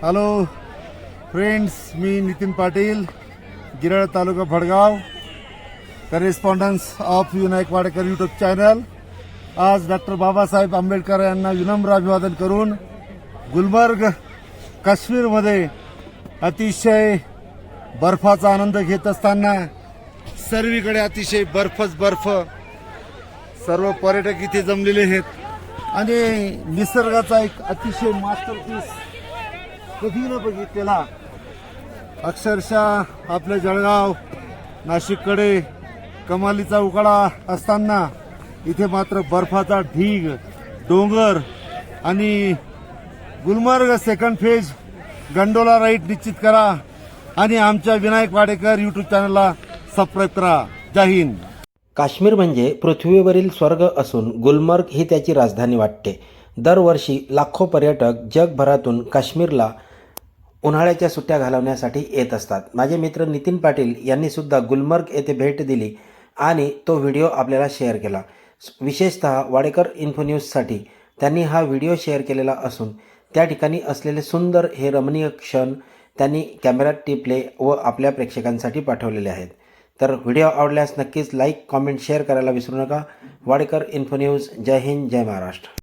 Hello friends, मी Nitin Patil, Giral taluka Bhadgaon, correspondence of Vinayak Wadekar YouTube channel. आज doctor Babasaheb Ambedkar यांना विनम्र अभिवादन करून गुलमर्ग काश्मीरमध्ये अतिशय बर्फाचा आनंद घेत असताना सर्वीकडे अतिशय बर्फच बर्फ, सर्व पर्यटक इथे जमलेले आहेत आणि निसर्गाचा एक अतिशय मास्टरपीस कधी न बघितलेला. अक्षरशः आपले जळगाव नाशिककडे कमालीचा उकाडा असताना इथे मात्र बर्फाचा ढीग, डोंगर आणि Gulmarg second phase gondola ride निश्चित करा आणि आमच्या विनायक वाडेकर यूट्यूब चॅनलला सबस्क्राईब करा. जय हिंद. काश्मीर म्हणजे पृथ्वीवरील स्वर्ग असून गुलमर्ग ही त्याची राजधानी वाटते. दरवर्षी लाखो पर्यटक जगभरातून काश्मीरला उन्हाळ्याच्या सुट्ट्या घालवण्यासाठी येत असतात. माझे मित्र नितीन पाटील यांनी सुद्धा गुलमर्ग येथे भेट दिली आणि तो व्हिडिओ आपल्याला शेअर केला. विशेषतः वाडेकर इन्फो न्यूजसाठी त्यांनी हा व्हिडिओ शेअर केलेला असून त्या ठिकाणी असलेले सुंदर हे रमणीय क्षण त्यांनी कॅमेऱ्यात टिपले व आपल्या प्रेक्षकांसाठी पाठवलेले आहेत. तर व्हिडिओ आवडल्यास नक्कीच लाईक, कॉमेंट, शेअर करायला विसरू नका. Wadekar info news. जय हिंद, जय महाराष्ट्र.